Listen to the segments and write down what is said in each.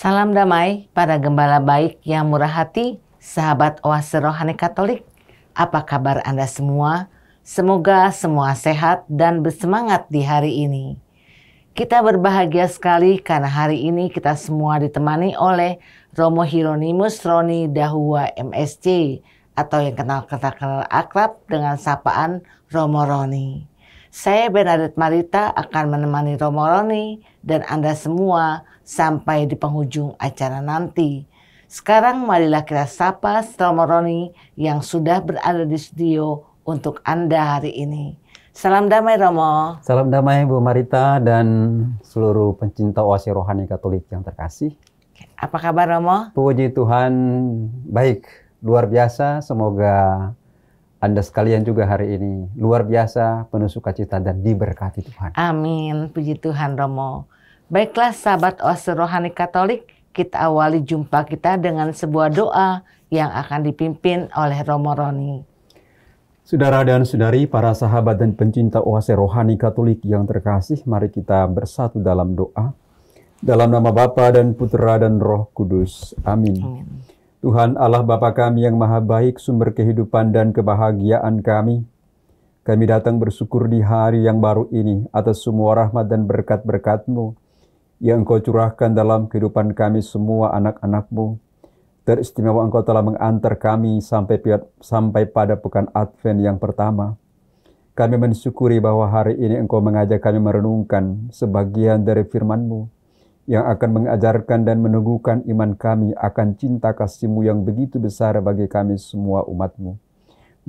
Salam damai para gembala baik yang murah hati, sahabat Oase Rohani Katolik. Apa kabar Anda semua? Semoga semua sehat dan bersemangat di hari ini. Kita berbahagia sekali karena hari ini kita semua ditemani oleh Romo Hieronymus Roni Dahua MSc atau yang kenal akrab dengan sapaan Romo Roni. Saya Bernadette Marita akan menemani Romo Roni dan Anda semua sampai di penghujung acara nanti. Sekarang marilah kita sapa Romo Roni yang sudah berada di studio untuk Anda hari ini. Salam damai Romo. Salam damai Bu Marita dan seluruh pencinta Oase Rohani Katolik yang terkasih. Apa kabar Romo? Puji Tuhan, baik, luar biasa. Semoga Anda sekalian juga hari ini luar biasa, penuh sukacita dan diberkati Tuhan. Amin, puji Tuhan Romo. Baiklah sahabat Oase Rohani Katolik, kita awali jumpa kita dengan sebuah doa yang akan dipimpin oleh Romo Roni. Saudara dan saudari, para sahabat dan pencinta Oase Rohani Katolik yang terkasih, mari kita bersatu dalam doa. Dalam nama Bapa dan Putra dan Roh Kudus. Amin. Amin. Tuhan Allah Bapa kami yang maha baik, sumber kehidupan dan kebahagiaan kami. Kami datang bersyukur di hari yang baru ini atas semua rahmat dan berkat-berkat-Mu yang Engkau curahkan dalam kehidupan kami semua anak-anak-Mu. Teristimewa Engkau telah mengantar kami sampai pada pekan Advent yang pertama. Kami mensyukuri bahwa hari ini Engkau mengajak kami merenungkan sebagian dari firman-Mu yang akan mengajarkan dan meneguhkan iman kami akan cinta kasih-Mu yang begitu besar bagi kami semua umat-Mu.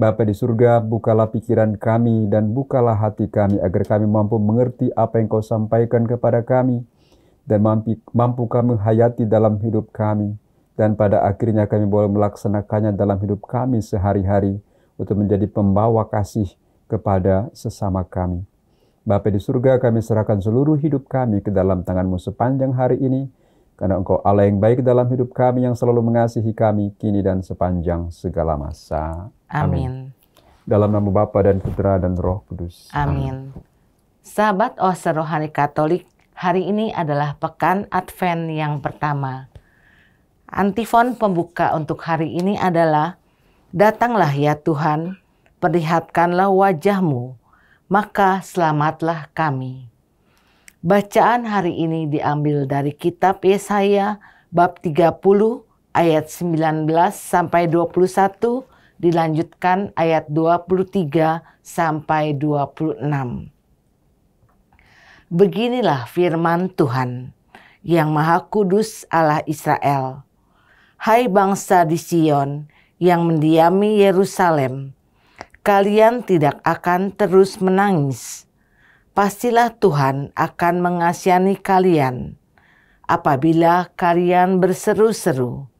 Bapa di surga, bukalah pikiran kami dan bukalah hati kami agar kami mampu mengerti apa yang Kau sampaikan kepada kami dan mampu kami hayati dalam hidup kami. Dan pada akhirnya kami boleh melaksanakannya dalam hidup kami sehari-hari untuk menjadi pembawa kasih kepada sesama kami. Bapa di surga, kami serahkan seluruh hidup kami ke dalam tangan-Mu sepanjang hari ini, karena Engkau Allah yang baik dalam hidup kami, yang selalu mengasihi kami, kini dan sepanjang segala masa. Amin. Dalam nama Bapa dan Putra dan Roh Kudus. Amin. Sahabat Oase Rohani Katolik, hari ini adalah pekan Advent yang pertama. Antifon pembuka untuk hari ini adalah, datanglah ya Tuhan, perlihatkanlah wajah-Mu, maka selamatlah kami. Bacaan hari ini diambil dari kitab Yesaya bab 30 ayat 19 sampai 21, dilanjutkan ayat 23 sampai 26. Beginilah firman Tuhan yang Maha Kudus Allah Israel. Hai bangsa di Sion yang mendiami Yerusalem, kalian tidak akan terus menangis. Pastilah Tuhan akan mengasihani kalian apabila kalian berseru-seru.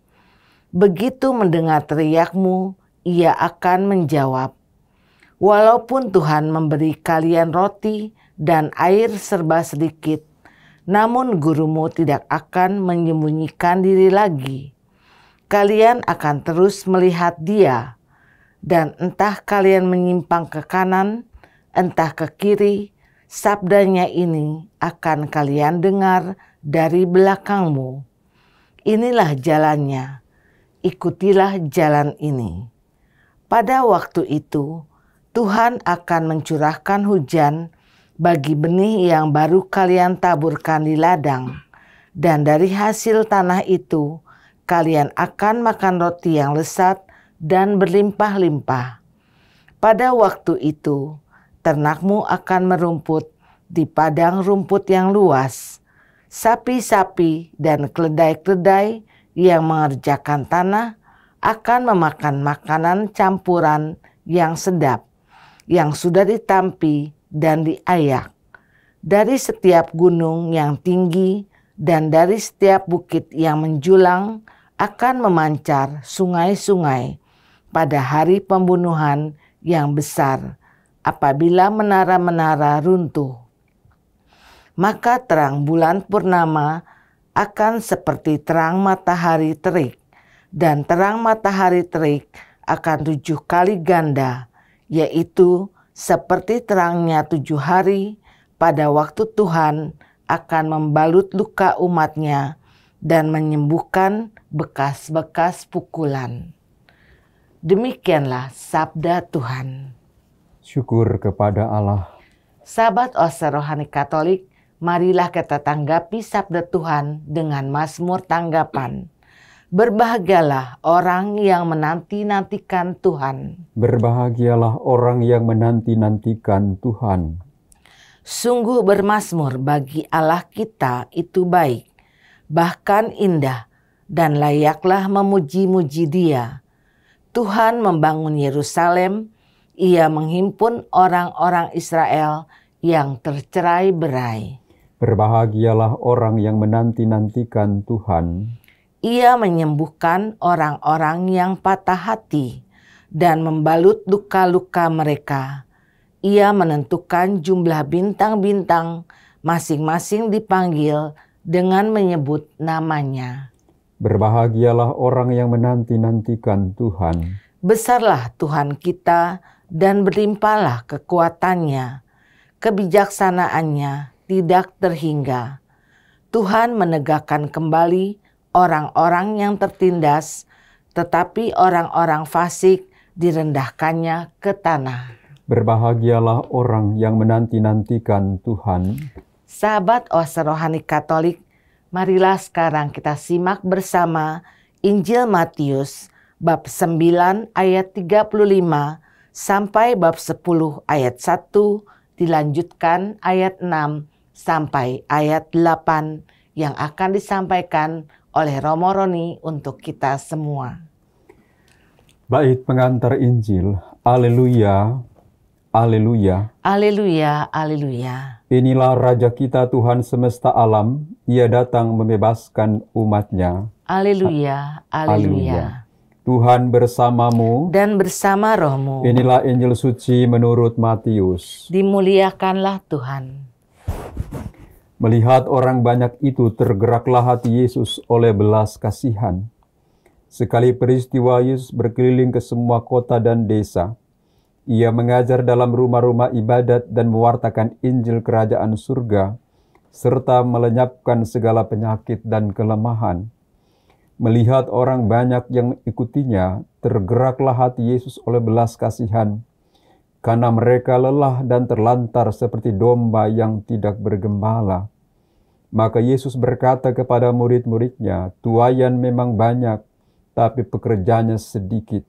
Begitu mendengar teriakmu, Ia akan menjawab. Walaupun Tuhan memberi kalian roti dan air serba sedikit, namun gurumu tidak akan menyembunyikan diri lagi. Kalian akan terus melihat Dia, dan entah kalian menyimpang ke kanan, entah ke kiri, sabdanya ini akan kalian dengar dari belakangmu. Inilah jalannya, ikutilah jalan ini. Pada waktu itu, Tuhan akan mencurahkan hujan bagi benih yang baru kalian taburkan di ladang, dan dari hasil tanah itu kalian akan makan roti yang lesat dan berlimpah-limpah. Pada waktu itu, ternakmu akan merumput di padang rumput yang luas. Sapi-sapi dan keledai-keledai yang mengerjakan tanah akan memakan makanan campuran yang sedap, yang sudah ditampi dan diayak. Dari setiap gunung yang tinggi dan dari setiap bukit yang menjulang akan memancar sungai-sungai pada hari pembunuhan yang besar, apabila menara-menara runtuh. Maka terang bulan purnama akan seperti terang matahari terik, dan terang matahari terik akan 7 kali ganda, yaitu seperti terangnya 7 hari pada waktu Tuhan akan membalut luka umat-Nya dan menyembuhkan bekas-bekas pukulan. Demikianlah sabda Tuhan. Syukur kepada Allah. Sahabat Oase Rohani Katolik, marilah kita tanggapi sabda Tuhan dengan mazmur tanggapan. Berbahagialah orang yang menanti-nantikan Tuhan. Berbahagialah orang yang menanti-nantikan Tuhan. Sungguh bermazmur bagi Allah kita itu baik, bahkan indah, dan layaklah memuji-muji Dia. Tuhan membangun Yerusalem, Ia menghimpun orang-orang Israel yang tercerai-berai. Berbahagialah orang yang menanti-nantikan Tuhan. Ia menyembuhkan orang-orang yang patah hati dan membalut luka-luka mereka. Ia menentukan jumlah bintang-bintang, masing-masing dipanggil dengan menyebut namanya. Berbahagialah orang yang menanti-nantikan Tuhan. Besarlah Tuhan kita dan berlimpahlah kekuatannya. Kebijaksanaannya tidak terhingga. Tuhan menegakkan kembali orang-orang yang tertindas, tetapi orang-orang fasik direndahkannya ke tanah. Berbahagialah orang yang menanti-nantikan Tuhan. Sahabat Oase Rohani Katolik, marilah sekarang kita simak bersama Injil Matius bab 9 ayat 35 sampai bab 10 ayat 1, dilanjutkan ayat 6 sampai ayat 8 yang akan disampaikan oleh Romo Roni untuk kita semua. Bait pengantar Injil. Haleluya, haleluya. Haleluya, haleluya. Inilah Raja kita Tuhan semesta alam. Ia datang membebaskan umatnya. Haleluya, haleluya. Tuhan bersamamu. Dan bersama rohmu. Inilah Injil suci menurut Matius. Dimuliakanlah Tuhan. Melihat orang banyak itu, tergeraklah hati Yesus oleh belas kasihan. Sekali peristiwa, Yesus berkeliling ke semua kota dan desa. Ia mengajar dalam rumah-rumah ibadat dan mewartakan Injil Kerajaan Surga, serta melenyapkan segala penyakit dan kelemahan. Melihat orang banyak yang mengikutinya, tergeraklah hati Yesus oleh belas kasihan, karena mereka lelah dan terlantar seperti domba yang tidak bergembala. Maka Yesus berkata kepada murid-muridnya, tuaian memang banyak, tapi pekerjanya sedikit.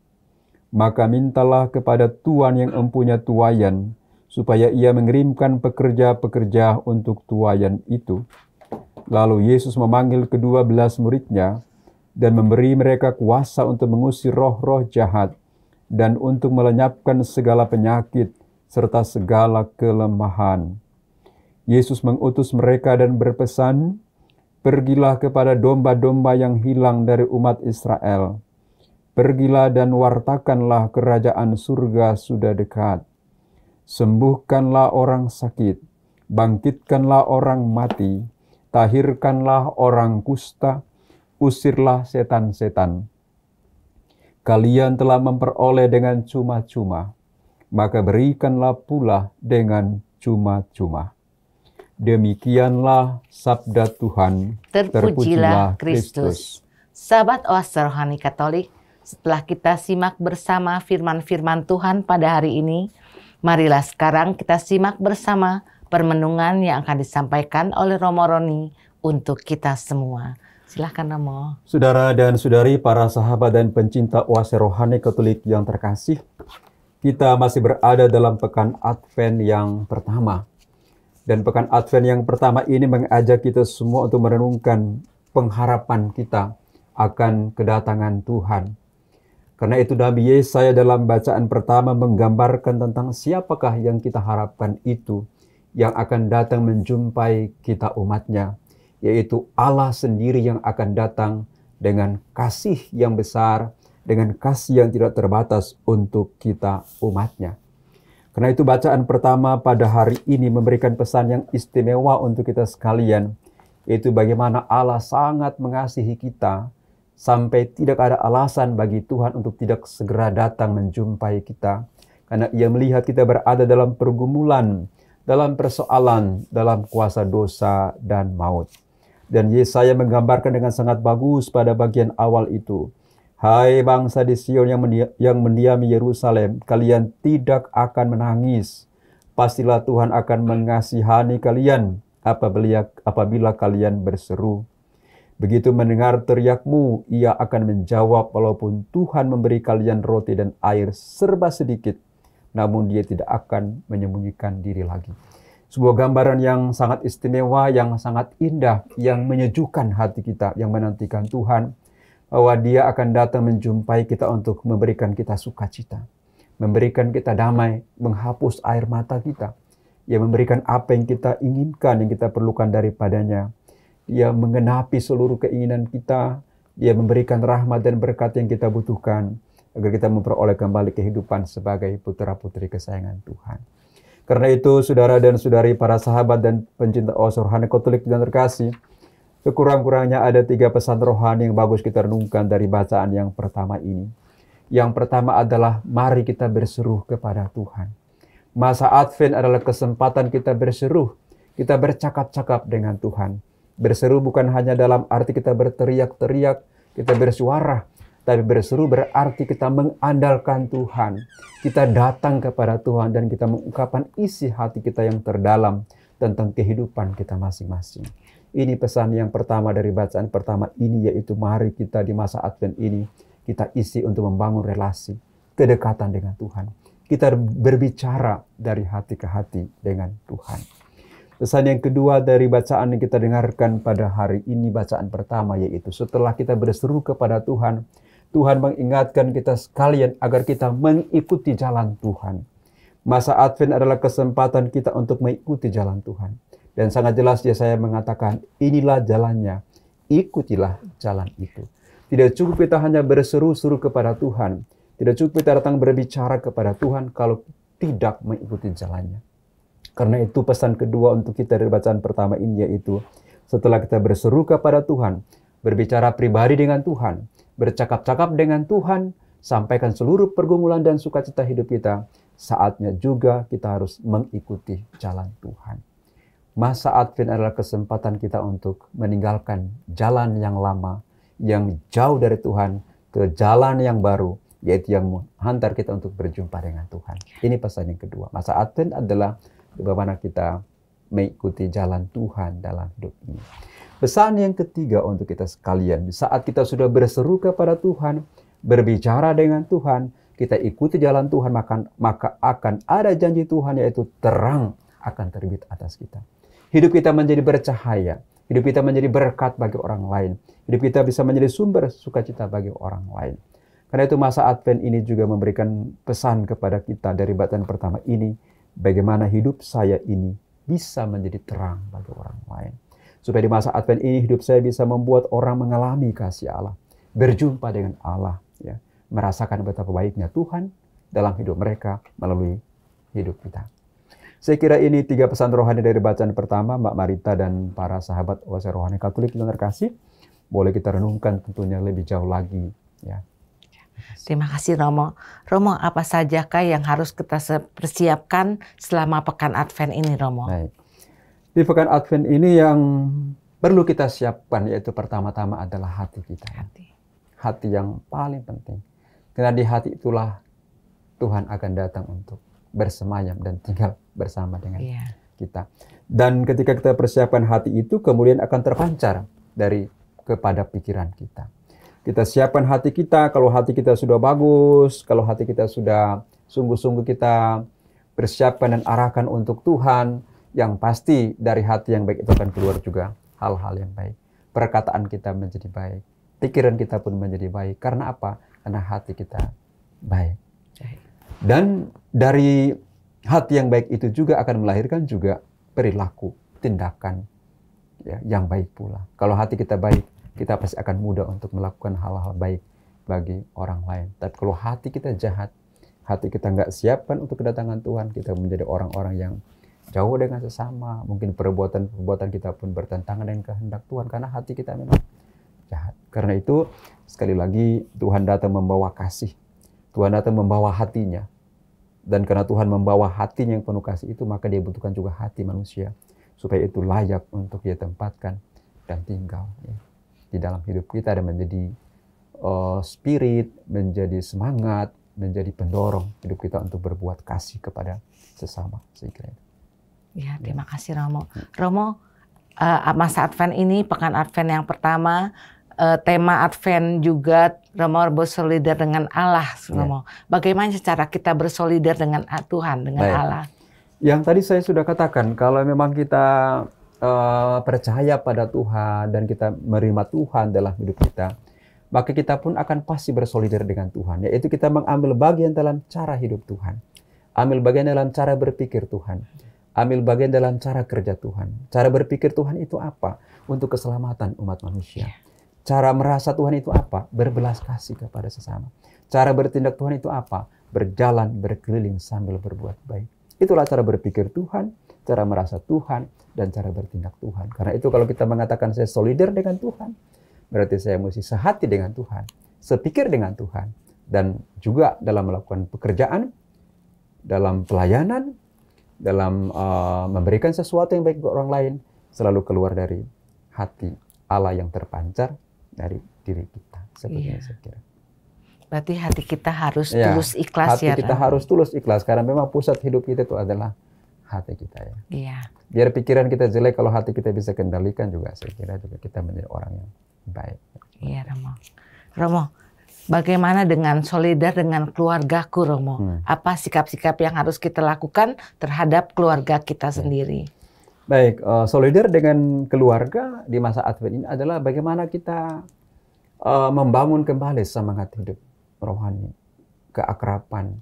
Maka mintalah kepada Tuan yang mempunyai tuaian, supaya ia mengirimkan pekerja-pekerja untuk tuaian itu. Lalu Yesus memanggil ke-12 muridnya, dan memberi mereka kuasa untuk mengusir roh-roh jahat, dan untuk melenyapkan segala penyakit, serta segala kelemahan. Yesus mengutus mereka dan berpesan, pergilah kepada domba-domba yang hilang dari umat Israel. Pergilah dan wartakanlah kerajaan surga sudah dekat. Sembuhkanlah orang sakit, bangkitkanlah orang mati, tahirkanlah orang kusta, usirlah setan-setan. Kalian telah memperoleh dengan cuma-cuma, maka berikanlah pula dengan cuma-cuma. Demikianlah sabda Tuhan. Terpujilah Kristus. Sahabat Oase Rohani Katolik, setelah kita simak bersama firman-firman Tuhan pada hari ini, marilah sekarang kita simak bersama permenungan yang akan disampaikan oleh Romo Roni untuk kita semua. Silakan Romo. Saudara dan saudari, para sahabat dan pencinta Oase Rohani Katolik yang terkasih, kita masih berada dalam pekan Advent yang pertama. Dan pekan Advent yang pertama ini mengajak kita semua untuk merenungkan pengharapan kita akan kedatangan Tuhan. Karena itu Nabi Yesaya dalam bacaan pertama menggambarkan tentang siapakah yang kita harapkan itu, yang akan datang menjumpai kita umatnya, yaitu Allah sendiri yang akan datang dengan kasih yang besar, dengan kasih yang tidak terbatas untuk kita umatnya. Karena itu bacaan pertama pada hari ini memberikan pesan yang istimewa untuk kita sekalian, yaitu bagaimana Allah sangat mengasihi kita, sampai tidak ada alasan bagi Tuhan untuk tidak segera datang menjumpai kita. Karena Ia melihat kita berada dalam pergumulan, dalam persoalan, dalam kuasa dosa dan maut. Dan Yesaya menggambarkan dengan sangat bagus pada bagian awal itu. Hai bangsa di Sion yang mendiami Yerusalem, kalian tidak akan menangis. Pastilah Tuhan akan mengasihani kalian apabila kalian berseru. Begitu mendengar teriakmu, ia akan menjawab, walaupun Tuhan memberi kalian roti dan air serba sedikit, namun dia tidak akan menyembunyikan diri lagi. Sebuah gambaran yang sangat istimewa, yang sangat indah, yang menyejukkan hati kita, yang menantikan Tuhan, bahwa dia akan datang menjumpai kita untuk memberikan kita sukacita, memberikan kita damai, menghapus air mata kita. Dia memberikan apa yang kita inginkan, yang kita perlukan daripadanya. Dia menggenapi seluruh keinginan kita. Dia memberikan rahmat dan berkat yang kita butuhkan, agar kita memperoleh kembali kehidupan sebagai putra-putri kesayangan Tuhan. Karena itu, saudara dan saudari, para sahabat dan pencinta rohani Katolik yang terkasih, sekurang-kurangnya ada 3 pesan rohani yang bagus kita renungkan dari bacaan yang pertama ini. Yang pertama adalah mari kita berseru kepada Tuhan. Masa Advent adalah kesempatan kita berseru, kita bercakap-cakap dengan Tuhan. Berseru bukan hanya dalam arti kita berteriak-teriak, kita bersuara, tapi berseru berarti kita mengandalkan Tuhan. Kita datang kepada Tuhan dan kita mengungkapkan isi hati kita yang terdalam tentang kehidupan kita masing-masing. Ini pesan yang pertama dari bacaan pertama ini, yaitu mari kita di masa Advent ini kita isi untuk membangun relasi, kedekatan dengan Tuhan. Kita berbicara dari hati ke hati dengan Tuhan. Pesan yang kedua dari bacaan yang kita dengarkan pada hari ini, bacaan pertama, yaitu setelah kita berseru kepada Tuhan, Tuhan mengingatkan kita sekalian agar kita mengikuti jalan Tuhan. Masa Advent adalah kesempatan kita untuk mengikuti jalan Tuhan. Dan sangat jelas Yesaya mengatakan, inilah jalannya, ikutilah jalan itu. Tidak cukup kita hanya berseru-seru kepada Tuhan. Tidak cukup kita datang berbicara kepada Tuhan kalau tidak mengikuti jalannya. Karena itu pesan kedua untuk kita dari bacaan pertama ini, yaitu setelah kita berseru kepada Tuhan, berbicara pribadi dengan Tuhan, bercakap-cakap dengan Tuhan, sampaikan seluruh pergumulan dan sukacita hidup kita, saatnya juga kita harus mengikuti jalan Tuhan. Masa Advent adalah kesempatan kita untuk meninggalkan jalan yang lama, yang jauh dari Tuhan, ke jalan yang baru, yaitu yang menghantar kita untuk berjumpa dengan Tuhan. Ini pesan yang kedua. Masa Advent adalah bagaimana kita mengikuti jalan Tuhan dalam hidup ini. Pesan yang ketiga untuk kita sekalian, saat kita sudah berseru kepada Tuhan, berbicara dengan Tuhan, kita ikuti jalan Tuhan, maka akan ada janji Tuhan, yaitu terang akan terbit atas kita. Hidup kita menjadi bercahaya, hidup kita menjadi berkat bagi orang lain, hidup kita bisa menjadi sumber sukacita bagi orang lain. Karena itu masa Advent ini juga memberikan pesan kepada kita dari bacaan pertama ini, bagaimana hidup saya ini bisa menjadi terang bagi orang lain. Supaya di masa Advent ini hidup saya bisa membuat orang mengalami kasih Allah, berjumpa dengan Allah, ya, merasakan betapa baiknya Tuhan dalam hidup mereka melalui hidup kita. Saya kira ini 3 pesan rohani dari bacaan pertama, Mbak Marita dan para sahabat Oase Rohani Katolik yang terkasih. Boleh kita renungkan tentunya lebih jauh lagi, ya. Terima kasih Romo. Romo, apa sajakah yang harus kita persiapkan selama pekan Advent ini, Romo? Baik. Di pekan Advent ini yang perlu kita siapkan, yaitu pertama-tama adalah hati kita. Hati yang paling penting. Karena di hati itulah Tuhan akan datang untuk bersemayam dan tinggal bersama dengan kita. Dan ketika kita persiapkan hati itu, kemudian akan terpancar kepada pikiran kita. Kita siapkan hati kita, kalau hati kita sudah bagus, kalau hati kita sudah sungguh-sungguh kita persiapkan dan arahkan untuk Tuhan, yang pasti dari hati yang baik itu akan keluar juga hal-hal yang baik. Perkataan kita menjadi baik, pikiran kita pun menjadi baik. Karena apa? Karena hati kita baik. Dan dari hati yang baik itu juga akan melahirkan juga perilaku, tindakan, ya, yang baik pula. Kalau hati kita baik, kita pasti akan mudah untuk melakukan hal-hal baik bagi orang lain. Tapi kalau hati kita jahat, hati kita nggak siapkan untuk kedatangan Tuhan, kita menjadi orang-orang yang jauh dengan sesama. Mungkin perbuatan kita pun bertentangan dengan kehendak Tuhan, karena hati kita memang jahat. Karena itu, sekali lagi, Tuhan datang membawa kasih. Tuhan datang membawa hatinya. Dan karena Tuhan membawa hatinya yang penuh kasih itu, maka dia butuhkan juga hati manusia. Supaya itu layak untuk dia tempatkan dan tinggal ya, di dalam hidup kita dan menjadi spirit, menjadi semangat, menjadi pendorong hidup kita untuk berbuat kasih kepada sesama. Saya kira. Ya, terima kasih Romo. Romo, masa Advent ini, pekan Advent yang pertama, tema Advent juga Romo bersolidar dengan Allah, Romo. Bagaimana cara kita bersolidar dengan Tuhan, dengan Allah? Yang tadi saya sudah katakan, kalau memang kita percaya pada Tuhan dan kita menerima Tuhan dalam hidup kita, maka kita pun akan pasti bersolidar dengan Tuhan. Yaitu kita mengambil bagian dalam cara hidup Tuhan. Ambil bagian dalam cara berpikir Tuhan. Ambil bagian dalam cara kerja Tuhan. Cara berpikir Tuhan itu apa? Untuk keselamatan umat manusia. Cara merasa Tuhan itu apa? Berbelas kasih kepada sesama. Cara bertindak Tuhan itu apa? Berjalan, berkeliling sambil berbuat baik. Itulah cara berpikir Tuhan, cara merasa Tuhan, dan cara bertindak Tuhan. Karena itu kalau kita mengatakan saya solidar dengan Tuhan, berarti saya mesti sehati dengan Tuhan, sepikir dengan Tuhan, dan juga dalam melakukan pekerjaan, dalam pelayanan, dalam memberikan sesuatu yang baik ke orang lain, selalu keluar dari hati Allah yang terpancar dari diri kita. Seperti ini saya kira. Berarti hati kita harus tulus ikhlas hati kita harus tulus ikhlas, karena memang pusat hidup kita itu adalah hati kita ya. Iya. Biar pikiran kita jelek, kalau hati kita bisa kendalikan juga, saya kira juga kita menjadi orang yang baik. Iya, Romo. Romo, bagaimana dengan solidar dengan keluargaku, Romo? Apa sikap-sikap yang harus kita lakukan terhadap keluarga kita sendiri? Baik, solidar dengan keluarga di masa Advent ini adalah bagaimana kita membangun kembali semangat hidup rohani, keakraban,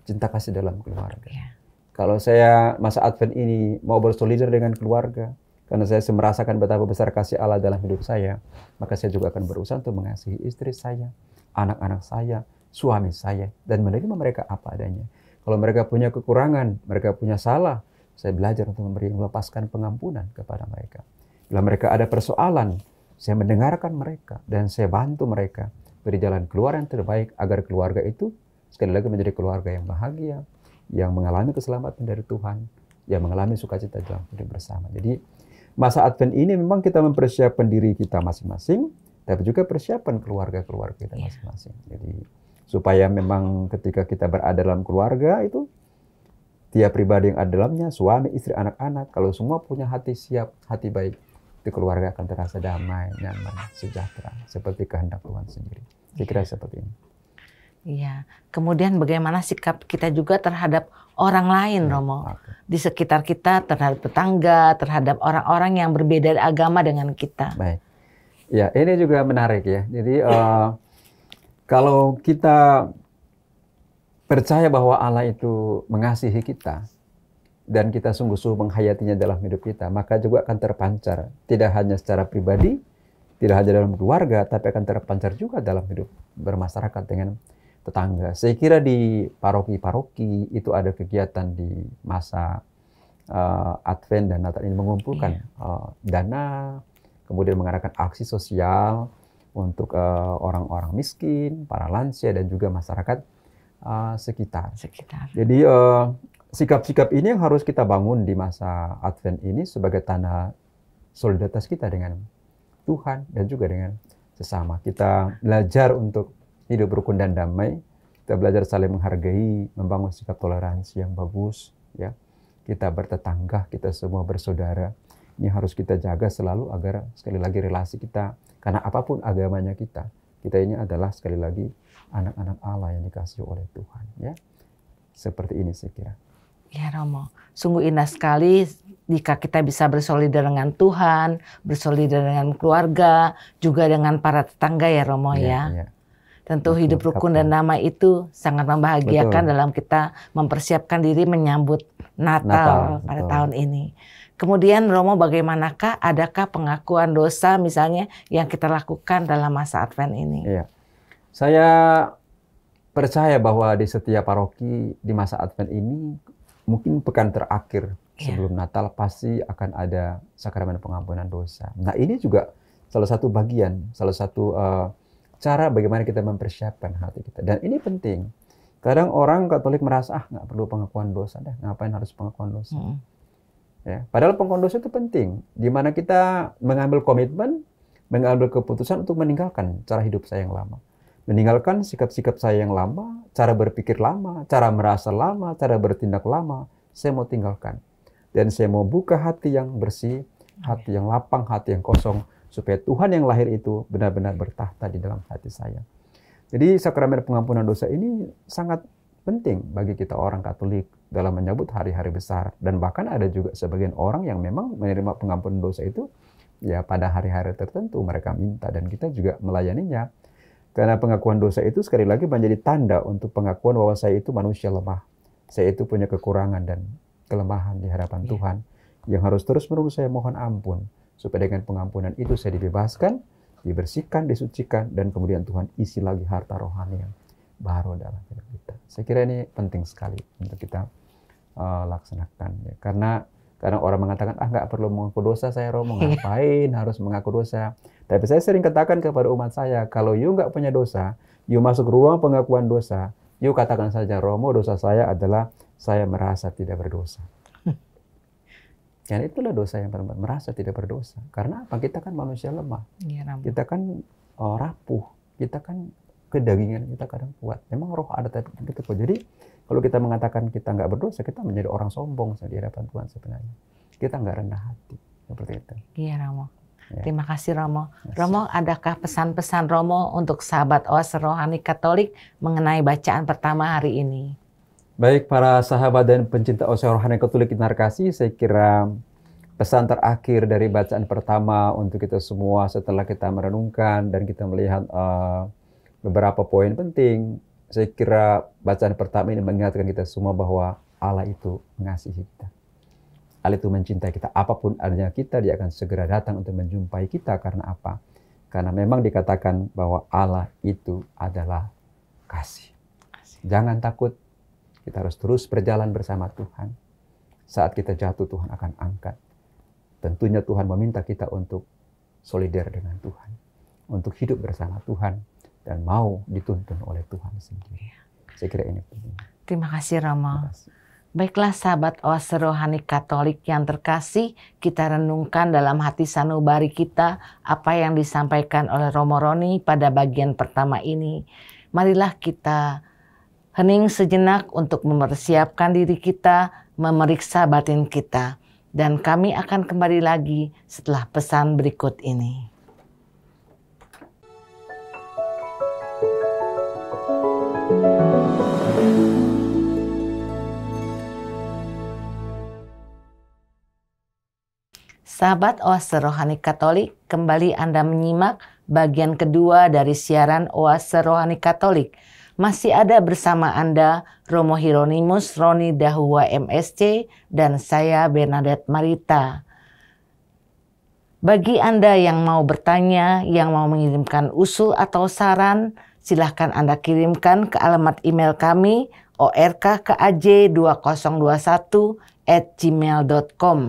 cinta kasih dalam keluarga. Ya. Kalau saya masa Advent ini mau bersolidar dengan keluarga, karena saya merasakan betapa besar kasih Allah dalam hidup saya, maka saya juga akan berusaha untuk mengasihi istri saya, anak-anak saya, suami saya, dan menerima mereka apa adanya. Kalau mereka punya kekurangan, mereka punya salah, saya belajar untuk melepaskan pengampunan kepada mereka. Bila mereka ada persoalan, saya mendengarkan mereka dan saya bantu mereka beri jalan keluar yang terbaik agar keluarga itu sekali lagi menjadi keluarga yang bahagia, yang mengalami keselamatan dari Tuhan, yang mengalami sukacita dalam hidup bersama. Jadi masa Advent ini memang kita mempersiapkan diri kita masing-masing, tapi juga persiapan keluarga-keluarga kita masing-masing. Jadi supaya memang ketika kita berada dalam keluarga itu, tiap pribadi yang ada dalamnya, suami, istri, anak-anak, kalau semua punya hati siap, hati baik, itu keluarga akan terasa damai, nyaman, sejahtera, seperti kehendak Tuhan sendiri. Saya kira seperti ini. Iya. Kemudian bagaimana sikap kita juga terhadap orang lain, Romo? Di sekitar kita, terhadap tetangga, terhadap orang-orang yang berbeda agama dengan kita. Baik. Ya, ini juga menarik ya. Jadi kalau kita percaya bahwa Allah itu mengasihi kita dan kita sungguh-sungguh menghayatinya dalam hidup kita, maka juga akan terpancar. Tidak hanya secara pribadi, tidak hanya dalam keluarga, tapi akan terpancar juga dalam hidup bermasyarakat dengan tetangga. Saya kira di paroki-paroki itu ada kegiatan di masa Advent dan Natal ini mengumpulkan dana, kemudian mengadakan aksi sosial untuk orang-orang miskin, para lansia, dan juga masyarakat sekitar. Jadi sikap-sikap ini yang harus kita bangun di masa Advent ini sebagai tanda solidaritas kita dengan Tuhan dan juga dengan sesama. Kita belajar untuk hidup rukun dan damai. Kita belajar saling menghargai, membangun sikap toleransi yang bagus. Ya, kita bertetangga, kita semua bersaudara. Ini harus kita jaga selalu agar sekali lagi relasi kita, karena apapun agamanya kita ini adalah sekali lagi anak-anak Allah yang dikasihi oleh Tuhan. Ya, seperti ini saya kira. Ya, Romo, sungguh indah sekali jika kita bisa bersolidar dengan Tuhan, bersolidar dengan keluarga, juga dengan para tetangga ya, Romo ya. Tentu betul, hidup rukun dan damai itu sangat membahagiakan dalam kita mempersiapkan diri menyambut Natal pada tahun ini. Kemudian Romo, bagaimanakah, adakah pengakuan dosa misalnya yang kita lakukan dalam masa Advent ini? Iya. Saya percaya bahwa di setiap paroki di masa Advent ini, mungkin pekan terakhir sebelum Natal pasti akan ada sakramen pengampunan dosa. Nah, ini juga salah satu bagian, salah satu cara bagaimana kita mempersiapkan hati kita. Dan ini penting. Kadang orang Katolik merasa, nggak perlu pengakuan dosa deh, ngapain harus pengakuan dosa. Ya, padahal pengakuan dosa itu penting, di mana kita mengambil komitmen, mengambil keputusan untuk meninggalkan cara hidup saya yang lama. Meninggalkan sikap-sikap saya yang lama, cara berpikir lama, cara merasa lama, cara bertindak lama, saya mau tinggalkan. Dan saya mau buka hati yang bersih, hati yang lapang, hati yang kosong, supaya Tuhan yang lahir itu benar-benar bertahta di dalam hati saya. Jadi sakramen pengampunan dosa ini sangat penting bagi kita orang Katolik dalam menyambut hari-hari besar. Dan bahkan ada juga sebagian orang yang memang menerima pengampunan dosa itu ya pada hari-hari tertentu mereka minta, dan kita juga melayaninya. Karena pengakuan dosa itu sekali lagi menjadi tanda untuk pengakuan bahwa saya itu manusia lemah. Saya itu punya kekurangan dan kelemahan di hadapan Tuhan yang harus terus-menerus saya mohon ampun, supaya dengan pengampunan itu saya dibebaskan, dibersihkan, disucikan, dan kemudian Tuhan isi lagi harta rohani yang baru dalam hidup kita. Saya kira ini penting sekali untuk kita laksanakan. Ya. Karena orang mengatakan, nggak perlu mengaku dosa saya Romo, ngapain harus mengaku dosa. Tapi saya sering katakan kepada umat saya, kalau you nggak punya dosa, you masuk ruang pengakuan dosa, you katakan saja, Romo, dosa saya adalah saya merasa tidak berdosa. Dan itulah dosa yang benar-benar merasa tidak berdosa. Karena apa? Kita kan manusia lemah. Kita kan rapuh. Kita kan kedagingan kita kadang kuat. Memang roh ada tapi kita kuat. Jadi kalau kita mengatakan kita nggak berdosa, kita menjadi orang sombong di hadapan Tuhan sebenarnya. Kita nggak rendah hati. Seperti itu. Iya Romo. Ya. Terima kasih Romo. Romo, adakah pesan-pesan Romo untuk sahabat Oase Rohani Katolik mengenai bacaan pertama hari ini? Baik, para sahabat dan pencinta Oase Rohani Katolik yang terkasih, saya kira pesan terakhir dari bacaan pertama untuk kita semua setelah kita merenungkan dan kita melihat beberapa poin penting. Saya kira bacaan pertama ini mengingatkan kita semua bahwa Allah itu mengasihi kita. Allah itu mencintai kita. Apapun adanya kita, dia akan segera datang untuk menjumpai kita. Karena apa? Karena memang dikatakan bahwa Allah itu adalah kasih. Jangan takut. Kita harus terus berjalan bersama Tuhan. Saat kita jatuh, Tuhan akan angkat. Tentunya Tuhan meminta kita untuk solidar dengan Tuhan. Untuk hidup bersama Tuhan. Dan mau dituntun oleh Tuhan sendiri. Saya kira ini penting. Terima kasih Romo. Baiklah sahabat Oase Rohani Katolik yang terkasih, kita renungkan dalam hati sanubari kita apa yang disampaikan oleh Romo Roni pada bagian pertama ini. Marilah kita hening sejenak untuk mempersiapkan diri kita, memeriksa batin kita. Dan kami akan kembali lagi setelah pesan berikut ini. Sahabat Oase Rohani Katolik, kembali Anda menyimak bagian kedua dari siaran Oase Rohani Katolik. Masih ada bersama Anda Romo Hieronimus Roni Dahua MSC dan saya Bernadette Marita. Bagi Anda yang mau bertanya, yang mau mengirimkan usul atau saran, silahkan Anda kirimkan ke alamat email kami orkkaj2021@gmail.com.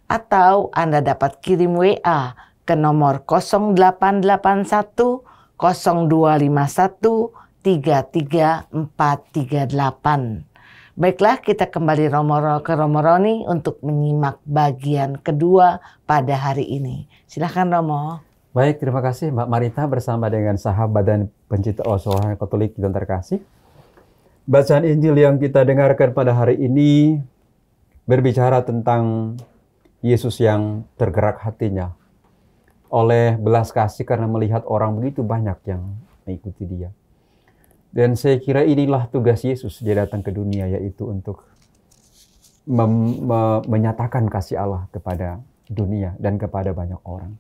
Atau Anda dapat kirim WA ke nomor 0881 0251 33438. Baiklah, kita kembali ke Romo Roni untuk menyimak bagian kedua pada hari ini. Silakan Romo. Baik, terima kasih Mbak Marita bersama dengan sahabat dan pencinta Oase Rohani Katolik yang terkasih. Bacaan Injil yang kita dengarkan pada hari ini berbicara tentang Yesus yang tergerak hatinya oleh belas kasih karena melihat orang begitu banyak yang mengikuti dia. Dan saya kira inilah tugas Yesus, dia datang ke dunia, yaitu untuk menyatakan kasih Allah kepada dunia dan kepada banyak orang.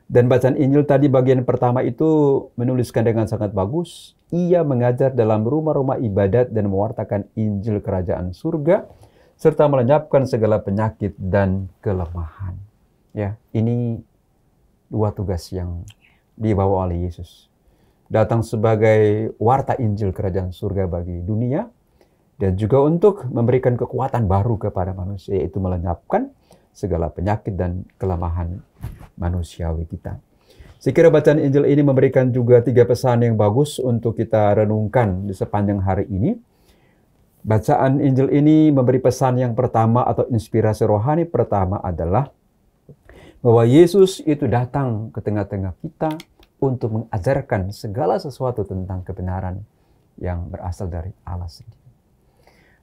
Dan bacaan Injil tadi bagian pertama itu menuliskan dengan sangat bagus. Ia mengajar dalam rumah-rumah ibadat dan mewartakan Injil kerajaan surga, serta melenyapkan segala penyakit dan kelemahan. Ya, ini dua tugas yang dibawa oleh Yesus. Datang sebagai warta Injil kerajaan surga bagi dunia, dan juga untuk memberikan kekuatan baru kepada manusia, yaitu melenyapkan segala penyakit dan kelemahan manusiawi kita. Saya kira bacaan Injil ini memberikan juga 3 pesan yang bagus untuk kita renungkan di sepanjang hari ini. Bacaan Injil ini memberi pesan yang pertama atau inspirasi rohani pertama adalah bahwa Yesus itu datang ke tengah-tengah kita untuk mengajarkan segala sesuatu tentang kebenaran yang berasal dari Allah sendiri.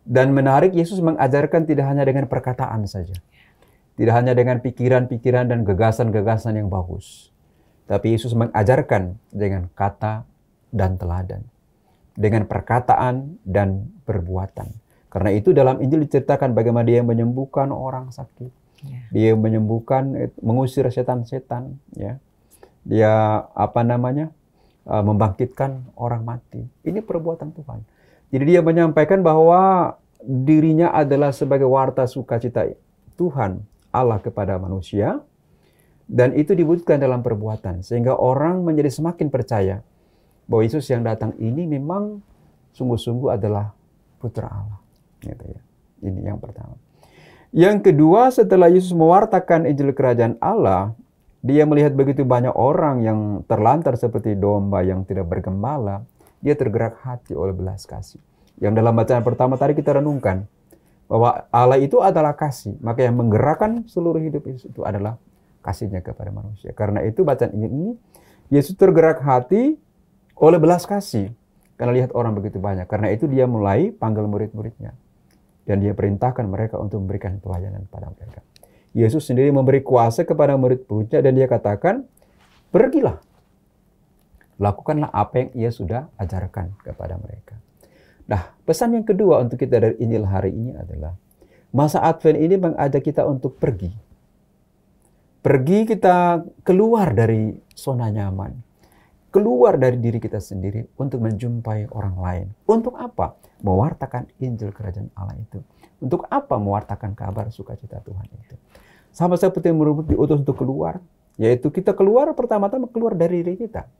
Dan menarik, Yesus mengajarkan tidak hanya dengan perkataan saja. Tidak hanya dengan pikiran-pikiran dan gagasan-gagasan yang bagus. Tapi Yesus mengajarkan dengan kata dan teladan. Dengan perkataan dan perbuatan. Karena itu dalam Injil diceritakan bagaimana dia menyembuhkan orang sakit. Dia menyembuhkan, mengusir setan-setan. Ya. Dia membangkitkan orang mati. Ini perbuatan Tuhan. Jadi dia menyampaikan bahwa dirinya adalah sebagai warta sukacita Tuhan Allah kepada manusia. Dan itu diwujudkan dalam perbuatan. Sehingga orang menjadi semakin percaya bahwa Yesus yang datang ini memang sungguh-sungguh adalah Putra Allah. Gitu ya. Ini yang pertama. Yang kedua, setelah Yesus mewartakan Injil Kerajaan Allah, dia melihat begitu banyak orang yang terlantar seperti domba yang tidak bergembala. Dia tergerak hati oleh belas kasih. Yang dalam bacaan pertama tadi kita renungkan bahwa Allah itu adalah kasih. Maka yang menggerakkan seluruh hidup itu adalah kasihnya kepada manusia. Karena itu bacaan ini, Yesus tergerak hati oleh belas kasih. Karena lihat orang begitu banyak. Karena itu dia mulai panggil murid-muridnya. Dan dia perintahkan mereka untuk memberikan pelayanan pada mereka. Yesus sendiri memberi kuasa kepada murid-muridnya dan dia katakan, pergilah. Lakukanlah apa yang ia sudah ajarkan kepada mereka. Nah, pesan yang kedua untuk kita dari Injil hari ini adalah, masa Advent ini mengajak kita untuk pergi. Pergi, kita keluar dari zona nyaman. Keluar dari diri kita sendiri untuk menjumpai orang lain. Untuk apa? Mewartakan Injil Kerajaan Allah itu. Untuk apa mewartakan kabar sukacita Tuhan itu? Sama seperti murid diutus untuk keluar, yaitu kita keluar pertama-tama keluar dari diri kita.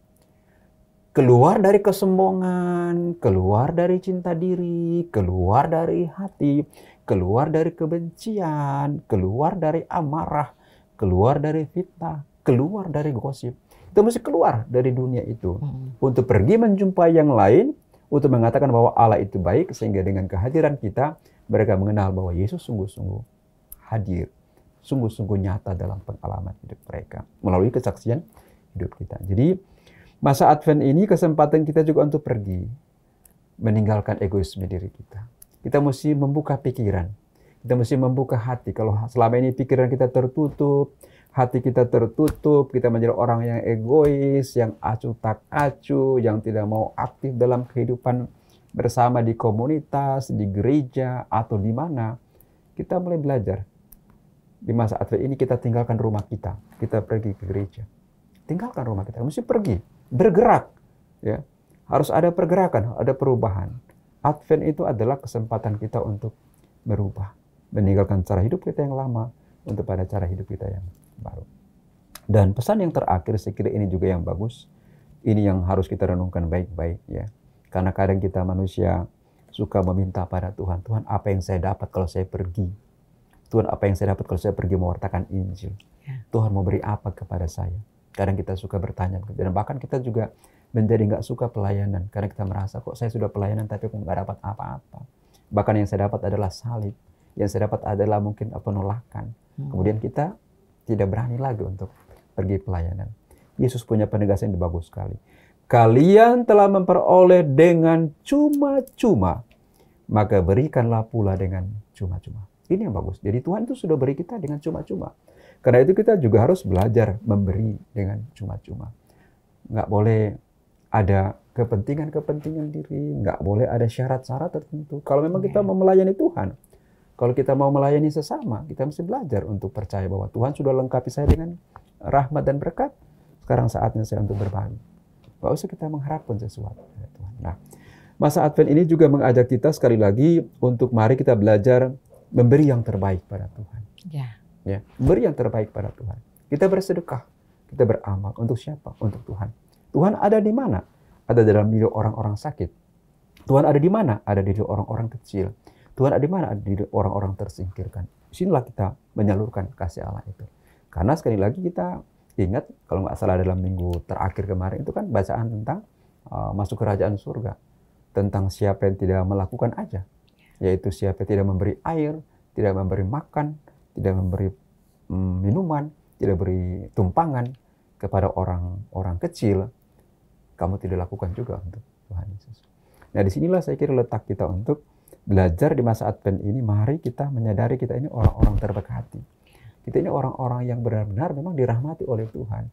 Keluar dari kesombongan, keluar dari cinta diri, keluar dari hati, keluar dari kebencian, keluar dari amarah, keluar dari fitnah, keluar dari gosip. Kita mesti keluar dari dunia itu untuk pergi menjumpai yang lain, untuk mengatakan bahwa Allah itu baik, sehingga dengan kehadiran kita mereka mengenal bahwa Yesus sungguh-sungguh hadir, sungguh-sungguh nyata dalam pengalaman hidup mereka melalui kesaksian hidup kita. Jadi masa Advent ini kesempatan kita juga untuk pergi, meninggalkan egoisme diri kita. Kita mesti membuka pikiran, kita mesti membuka hati. Kalau selama ini pikiran kita tertutup, hati kita tertutup, kita menjadi orang yang egois, yang acuh tak acuh, yang tidak mau aktif dalam kehidupan bersama di komunitas, di gereja, atau di mana. Kita mulai belajar. Di masa Advent ini kita tinggalkan rumah kita pergi ke gereja. Tinggalkan rumah kita, mesti pergi, bergerak. Ya. Harus ada pergerakan, ada perubahan. Advent itu adalah kesempatan kita untuk berubah. Meninggalkan cara hidup kita yang lama, untuk pada cara hidup kita yang baru. Dan pesan yang terakhir, saya kira ini juga yang bagus. Ini yang harus kita renungkan baik-baik ya. Karena kadang kita manusia suka meminta pada Tuhan, Tuhan apa yang saya dapat kalau saya pergi? Tuhan apa yang saya dapat kalau saya pergi mewartakan Injil? Tuhan mau beri apa kepada saya? Kadang kita suka bertanya, dan bahkan kita juga menjadi nggak suka pelayanan. Karena kita merasa kok saya sudah pelayanan tapi kok nggak dapat apa-apa. Bahkan yang saya dapat adalah salib. Yang saya dapat adalah mungkin penolakan. Kemudian kita tidak berani lagi untuk pergi pelayanan. Yesus punya penegasan yang bagus sekali. Kalian telah memperoleh dengan cuma-cuma, maka berikanlah pula dengan cuma-cuma. Ini yang bagus. Jadi Tuhan itu sudah beri kita dengan cuma-cuma. Karena itu kita juga harus belajar memberi dengan cuma-cuma. Nggak boleh ada kepentingan-kepentingan diri, nggak boleh ada syarat-syarat tertentu. Kalau memang kita mau melayani Tuhan, kalau kita mau melayani sesama, kita mesti belajar untuk percaya bahwa Tuhan sudah lengkapi saya dengan rahmat dan berkat. Sekarang saatnya saya untuk berbagi. Nggak usah kita mengharapkan sesuatu dari Tuhan. Nah, masa Advent ini juga mengajak kita sekali lagi untuk mari kita belajar memberi yang terbaik pada Tuhan. Ya, beri yang terbaik pada Tuhan. Kita bersedekah, kita beramal untuk siapa? Untuk Tuhan. Tuhan ada di mana? Ada dalam diri orang-orang sakit. Tuhan ada di mana? Ada di diri orang-orang kecil. Tuhan ada di mana? Ada di orang-orang tersingkirkan. Disinilah kita menyalurkan kasih Allah itu. Karena sekali lagi kita ingat, kalau nggak salah dalam minggu terakhir kemarin itu kan bacaan tentang masuk kerajaan surga. Tentang siapa yang tidak melakukan aja. yaitu siapa tidak memberi air, tidak memberi makan, tidak memberi minuman, tidak beri tumpangan kepada orang-orang kecil, kamu tidak lakukan juga untuk Tuhan Yesus. Nah, disinilah saya kira letak kita untuk belajar di masa Advent ini. Mari kita menyadari kita ini orang-orang terberkati. Kita ini orang-orang yang benar-benar memang dirahmati oleh Tuhan.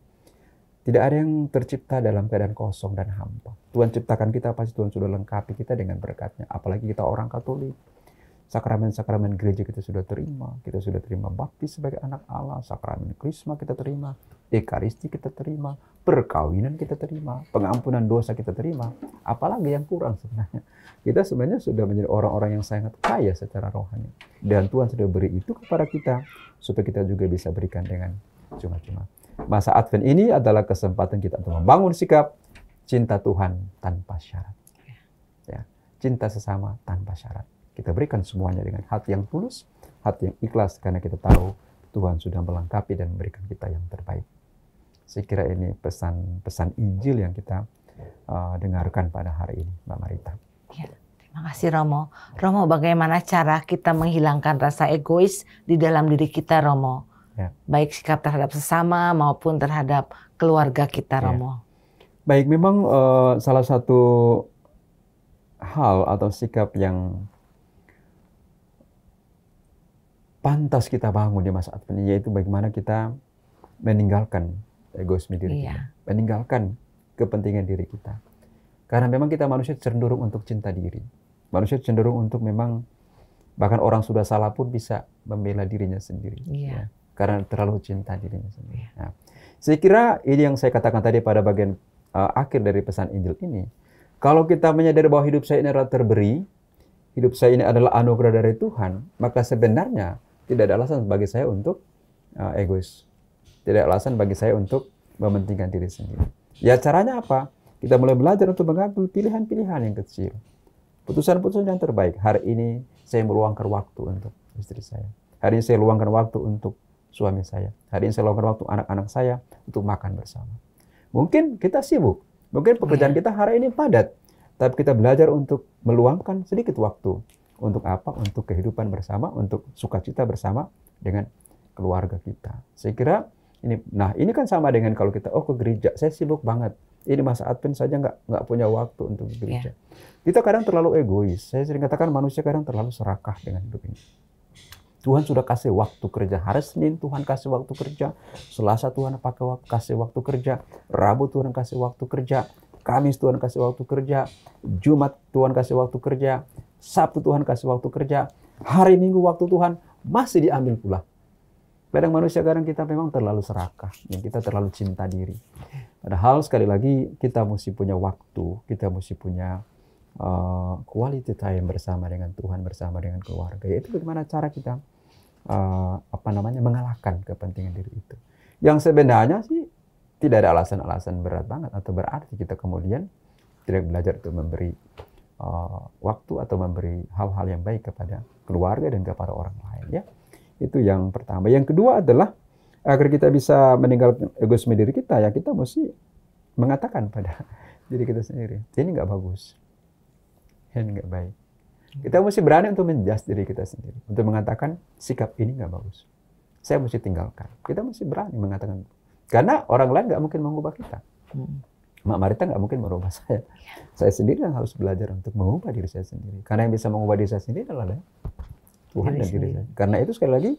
Tidak ada yang tercipta dalam keadaan kosong dan hampa. Tuhan ciptakan kita, pasti Tuhan sudah lengkapi kita dengan berkatnya. Apalagi kita orang Katolik. Sakramen-sakramen gereja kita sudah terima. Kita sudah terima baptis sebagai anak Allah. Sakramen Krisma kita terima. Ekaristi kita terima. Perkawinan kita terima. Pengampunan dosa kita terima. Apalagi yang kurang sebenarnya. Kita sebenarnya sudah menjadi orang-orang yang sangat kaya secara rohani. Dan Tuhan sudah beri itu kepada kita. Supaya kita juga bisa berikan dengan cuma-cuma. Masa Advent ini adalah kesempatan kita untuk membangun sikap cinta Tuhan tanpa syarat. Ya, cinta sesama tanpa syarat. Kita berikan semuanya dengan hati yang tulus, hati yang ikhlas, karena kita tahu Tuhan sudah melengkapi dan memberikan kita yang terbaik. Saya kira ini pesan Injil yang kita dengarkan pada hari ini, Mbak Marita. Ya, terima kasih Romo. Romo, bagaimana cara kita menghilangkan rasa egois di dalam diri kita, Romo? Ya. Baik sikap terhadap sesama maupun terhadap keluarga kita, Romo. Baik, memang salah satu hal atau sikap yang pantas kita bangun di masa Advent ini, yaitu bagaimana kita meninggalkan egoisme diri kita, meninggalkan kepentingan diri kita. Karena memang kita manusia cenderung untuk cinta diri. Manusia cenderung untuk memang, bahkan orang sudah salah pun bisa membela dirinya sendiri. Ya, karena terlalu cinta dirinya sendiri. Nah, saya kira ini yang saya katakan tadi pada bagian akhir dari pesan Injil ini. Kalau kita menyadari bahwa hidup saya ini adalah terberi, hidup saya ini adalah anugerah dari Tuhan, maka sebenarnya tidak ada alasan bagi saya untuk egois. Tidak ada alasan bagi saya untuk mementingkan diri sendiri. Ya, caranya apa? Kita mulai belajar untuk mengambil pilihan-pilihan yang kecil. Putusan-putusan yang terbaik. Hari ini saya meluangkan waktu untuk istri saya. Hari ini saya luangkan waktu untuk suami saya. Hari ini saya luangkan waktu anak-anak saya untuk makan bersama. Mungkin kita sibuk. Mungkin pekerjaan kita hari ini padat. Tapi kita belajar untuk meluangkan sedikit waktu. Untuk apa? Untuk kehidupan bersama, untuk sukacita bersama dengan keluarga kita. Saya kira ini kan sama dengan kalau kita ke gereja, saya sibuk banget. Ini masa Advent saja nggak punya waktu untuk gereja. Kita kadang terlalu egois. Saya sering katakan manusia kadang terlalu serakah dengan hidup ini. Tuhan sudah kasih waktu kerja. Hari Senin Tuhan kasih waktu kerja. Selasa Tuhan kasih waktu kerja. Rabu Tuhan kasih waktu kerja. Kamis Tuhan kasih waktu kerja. Jumat Tuhan kasih waktu kerja. Sabtu Tuhan kasih waktu kerja. Hari Minggu waktu Tuhan masih diambil pula. Kadang manusia, kadang kita memang terlalu serakah. Dan kita terlalu cinta diri. Padahal sekali lagi kita mesti punya waktu. Kita mesti punya quality time bersama dengan Tuhan, bersama dengan keluarga. Yaitu bagaimana cara kita mengalahkan kepentingan diri itu. Yang sebenarnya sih tidak ada alasan-alasan berat banget atau berarti kita kemudian tidak belajar untuk memberi waktu atau memberi hal-hal yang baik kepada keluarga dan kepada orang lain. Ya, itu yang pertama. Yang kedua adalah agar kita bisa meninggalkan egoisme diri kita, ya kita mesti mengatakan pada diri kita sendiri, ini nggak bagus, ini nggak baik. Kita mesti berani untuk menjudge diri kita sendiri, untuk mengatakan sikap ini nggak bagus, saya mesti tinggalkan. Kita mesti berani mengatakan, karena orang lain nggak mungkin mengubah kita. Mbak Marita nggak mungkin merubah saya. Saya sendiri yang harus belajar untuk mengubah diri saya sendiri. Karena yang bisa mengubah diri saya sendiri adalah Tuhan dan diri saya. Karena itu sekali lagi,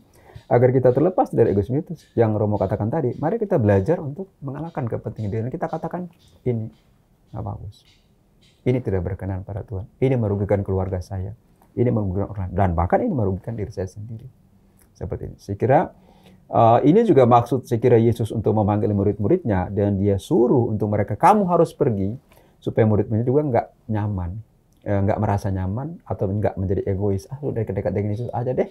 agar kita terlepas dari egoisme itu, yang Romo katakan tadi, mari kita belajar untuk mengalahkan kepentingan diri. Kita katakan, ini nggak bagus. Ini tidak berkenan pada Tuhan. Ini merugikan keluarga saya. Ini merugikan orang lain. Dan bahkan ini merugikan diri saya sendiri. Seperti ini. Saya kira ini juga maksud saya kira Yesus untuk memanggil murid-muridnya, dan dia suruh untuk mereka, kamu harus pergi, supaya murid-muridnya juga nggak nyaman, nggak merasa nyaman atau nggak menjadi egois. Udah dekat-dekat dengan Yesus aja deh,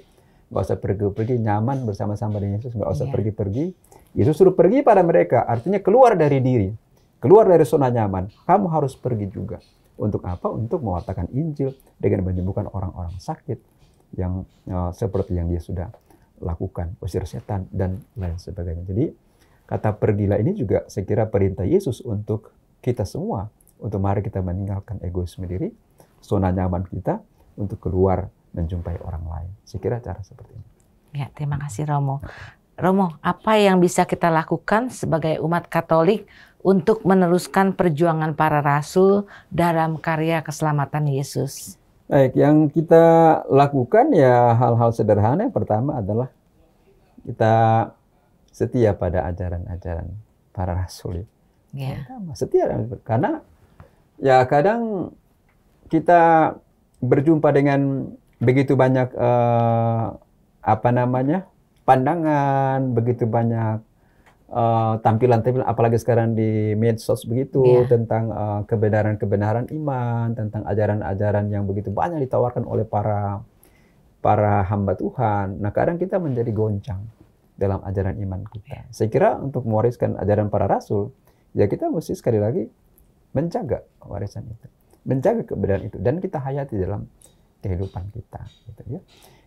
nggak usah pergi-pergi, nyaman bersama-sama dengan Yesus, nggak usah pergi-pergi. Yesus suruh pergi pada mereka, artinya keluar dari diri, keluar dari zona nyaman. Kamu harus pergi juga. Untuk apa? Untuk mewartakan Injil dengan menyembuhkan orang-orang sakit yang seperti yang dia sudah lakukan, usir setan dan lain sebagainya. Jadi kata pergilah ini juga saya kira perintah Yesus untuk kita semua, untuk mari kita meninggalkan egoisme diri, zona nyaman kita, untuk keluar menjumpai orang lain. Saya kira cara seperti ini. Ya, terima kasih Romo. Romo, apa yang bisa kita lakukan sebagai umat Katolik untuk meneruskan perjuangan para rasul dalam karya keselamatan Yesus? Baik, yang kita lakukan ya hal-hal sederhana. Yang pertama adalah kita setia pada ajaran-ajaran para rasul. Ya. Setia, karena ya kadang kita berjumpa dengan begitu banyak pandangan, begitu banyak tampilan-tampilan, apalagi sekarang di medsos begitu, tentang kebenaran-kebenaran iman, tentang ajaran-ajaran yang begitu banyak ditawarkan oleh para hamba Tuhan. Nah, kadang kita menjadi goncang dalam ajaran iman kita. Saya kira untuk mewariskan ajaran para rasul, ya kita mesti sekali lagi menjaga warisan itu, menjaga kebenaran itu, dan kita hayati dalam kehidupan kita. Gitu ya.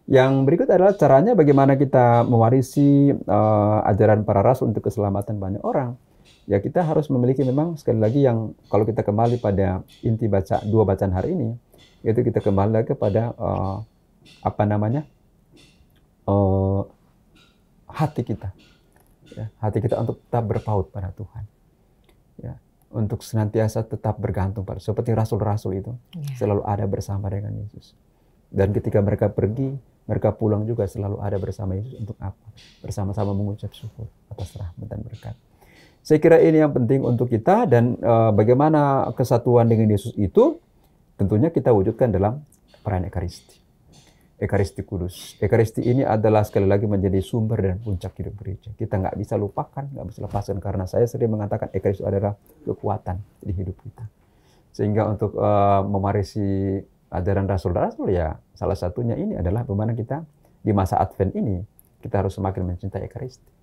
Yang berikut adalah caranya bagaimana kita mewarisi ajaran para rasul untuk keselamatan banyak orang. Ya, kita harus memiliki memang sekali lagi yang kalau kita kembali pada inti dua bacaan hari ini, yaitu kita kembali lagi kepada hati kita. Ya, hati kita untuk tetap berpaut pada Tuhan. Ya, untuk senantiasa tetap bergantung pada, seperti rasul-rasul itu selalu ada bersama dengan Yesus. Dan ketika mereka pergi, mereka pulang juga selalu ada bersama Yesus untuk apa? Bersama-sama mengucap syukur atas rahmat dan berkat. Saya kira ini yang penting untuk kita, dan bagaimana kesatuan dengan Yesus itu tentunya kita wujudkan dalam perayaan Ekaristi. Ekaristi Kudus. Ekaristi ini adalah sekali lagi menjadi sumber dan puncak hidup gereja. Kita nggak bisa lupakan, nggak bisa lepaskan, karena saya sering mengatakan Ekaristi adalah kekuatan di hidup kita. Sehingga untuk mewarisi ajaran rasul-rasul, ya salah satunya ini adalah bagaimana kita di masa Advent ini kita harus semakin mencintai Ekaristi.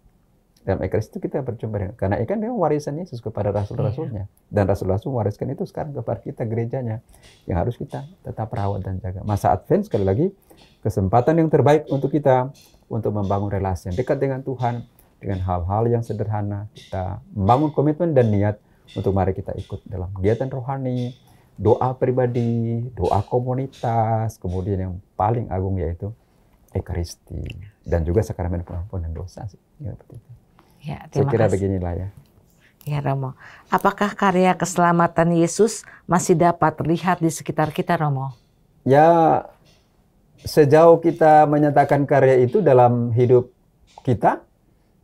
Dalam Ekaristi kita berjumpa dengan, karena ini kan memang warisan Yesus kepada rasul-rasulnya, dan rasul-rasul mewariskan itu sekarang kepada kita gerejanya, yang harus kita tetap rawat dan jaga. Masa Advent sekali lagi kesempatan yang terbaik untuk kita untuk membangun relasi yang dekat dengan Tuhan dengan hal-hal yang sederhana. Kita membangun komitmen dan niat untuk mari kita ikut dalam kegiatan rohani, doa pribadi, doa komunitas, kemudian yang paling agung yaitu Ekaristi, dan juga sakramen pengampunan dosa. Ya, saya kira beginilah ya. Ya Romo, apakah karya keselamatan Yesus masih dapat terlihat di sekitar kita, Romo? Ya, sejauh kita menyatakan karya itu dalam hidup kita,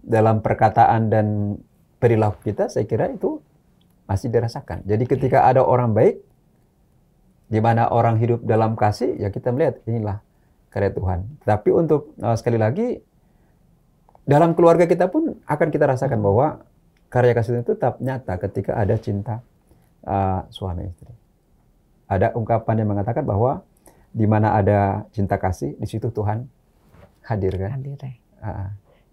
dalam perkataan dan perilaku kita, saya kira itu masih dirasakan. Jadi ketika ada orang baik, di mana orang hidup dalam kasih, ya kita melihat inilah karya Tuhan. Tapi untuk sekali lagi, dalam keluarga kita pun akan kita rasakan bahwa karya kasih itu tetap nyata ketika ada cinta suami istri. Ada ungkapan yang mengatakan bahwa di mana ada cinta kasih, di situ Tuhan hadir, kan? Hadir.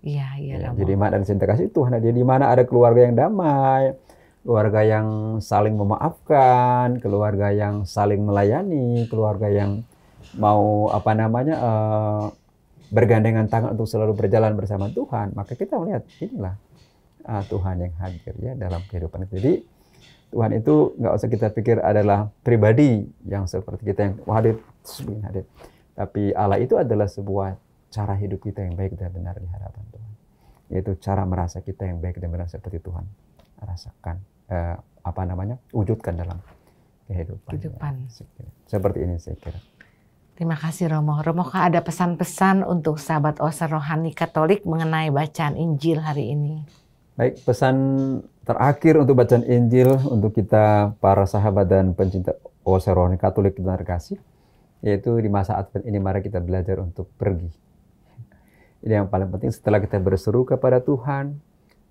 Iya. Jadi mana ada cinta kasih, Tuhan hadir. Di mana ada keluarga yang damai, keluarga yang saling memaafkan, keluarga yang saling melayani, keluarga yang mau bergandengan tangan untuk selalu berjalan bersama Tuhan, maka kita melihat inilah Tuhan yang hadir ya dalam kehidupan itu. Jadi Tuhan itu nggak usah kita pikir adalah pribadi yang seperti kita yang hadir, tapi Allah itu adalah sebuah cara hidup kita yang baik dan benar di hadapan Tuhan. Yaitu cara merasa kita yang baik dan benar seperti Tuhan rasakan, wujudkan dalam kehidupan. Ya. Seperti ini saya kira. Terima kasih Romo. Romo, ada pesan-pesan untuk sahabat Oase Rohani Katolik mengenai bacaan Injil hari ini? Baik, pesan terakhir untuk bacaan Injil untuk kita para sahabat dan pencinta Oase Rohani Katolik yang terkasih, yaitu di masa Advent ini mari kita belajar untuk pergi. Ini yang paling penting. Setelah kita berseru kepada Tuhan,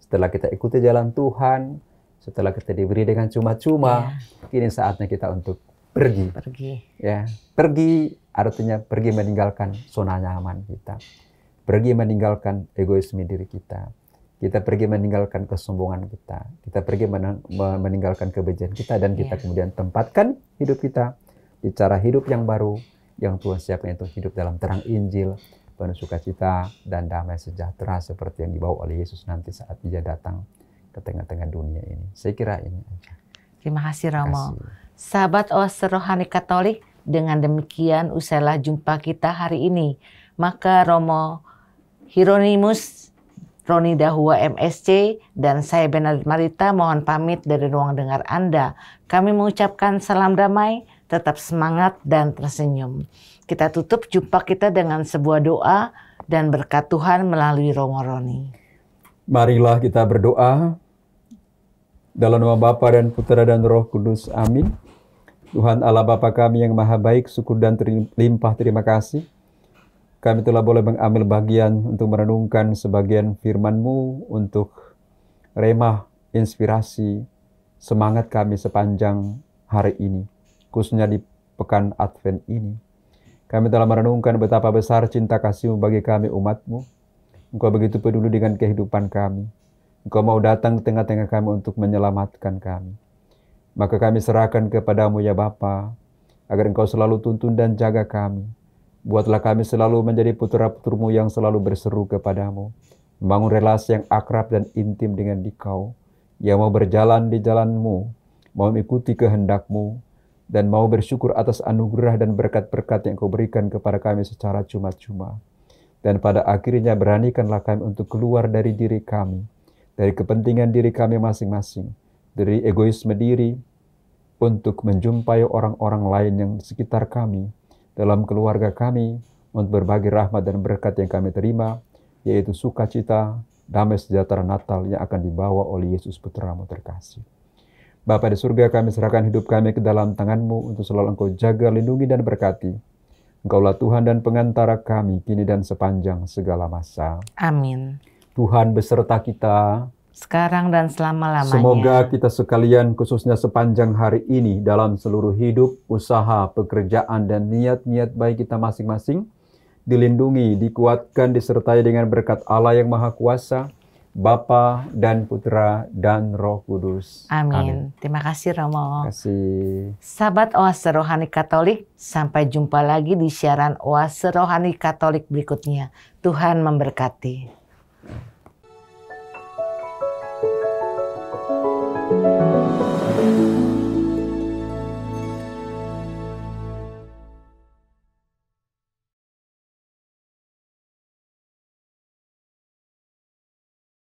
setelah kita ikuti jalan Tuhan, setelah kita diberi dengan cuma-cuma, kini saatnya kita untuk pergi. Ya, pergi artinya pergi meninggalkan zona nyaman kita. Pergi meninggalkan egoisme diri kita. Kita pergi meninggalkan kesombongan kita. Kita pergi meninggalkan kebencian kita, dan kita kemudian tempatkan hidup kita di cara hidup yang baru yang Tuhan siapkan, itu hidup dalam terang Injil, penuh sukacita dan damai sejahtera seperti yang dibawa oleh Yesus nanti saat Dia datang ke tengah-tengah dunia ini. Saya kira ini aja. Terima kasih Romo. Sahabat Oase Rohani Katolik, Dengan demikian usailah jumpa kita hari ini. Maka Romo Hieronymus Roni Dahua MSC dan saya Bernadette Marita mohon pamit dari ruang dengar Anda. Kami mengucapkan salam damai, tetap semangat dan tersenyum. Kita tutup jumpa kita dengan sebuah doa dan berkat Tuhan melalui Romo Roni. Marilah kita berdoa. Dalam nama Bapa dan Putra dan Roh Kudus. Amin. Tuhan Allah Bapa kami yang maha baik, syukur dan limpah terima kasih. Kami telah boleh mengambil bagian untuk merenungkan sebagian firman-Mu untuk remah, inspirasi, semangat kami sepanjang hari ini, khususnya di pekan Advent ini. Kami telah merenungkan betapa besar cinta kasih-Mu bagi kami umat-Mu. Engkau begitu peduli dengan kehidupan kami. Engkau mau datang ke tengah-tengah kami untuk menyelamatkan kami. Maka kami serahkan kepadamu ya Bapa, agar Engkau selalu tuntun dan jaga kami. Buatlah kami selalu menjadi putra-puturmu yang selalu berseru kepadamu, membangun relasi yang akrab dan intim dengan Dikau, yang mau berjalan di jalanmu, mau mengikuti kehendakmu, dan mau bersyukur atas anugerah dan berkat-berkat yang Kau berikan kepada kami secara cuma-cuma. Dan pada akhirnya beranikanlah kami untuk keluar dari diri kami, dari kepentingan diri kami masing-masing, dari egoisme diri, untuk menjumpai orang-orang lain yang di sekitar kami, dalam keluarga kami, untuk berbagi rahmat dan berkat yang kami terima, yaitu sukacita, damai sejahtera Natal yang akan dibawa oleh Yesus Putra-Mu terkasih. Bapa di surga, kami serahkan hidup kami ke dalam tangan-Mu untuk selalu Engkau jaga, lindungi, dan berkati. Engkaulah Tuhan dan pengantara kami, kini dan sepanjang segala masa. Amin. Tuhan beserta kita, sekarang dan selama-lamanya. Semoga kita sekalian, khususnya sepanjang hari ini, dalam seluruh hidup, usaha, pekerjaan, dan niat-niat baik kita masing-masing, dilindungi, dikuatkan, disertai dengan berkat Allah yang Maha Kuasa, Bapa dan Putra dan Roh Kudus. Amin. Terima kasih Romo. Terima kasih. Sahabat Oase Rohani Katolik, sampai jumpa lagi di siaran Oase Rohani Katolik berikutnya. Tuhan memberkati.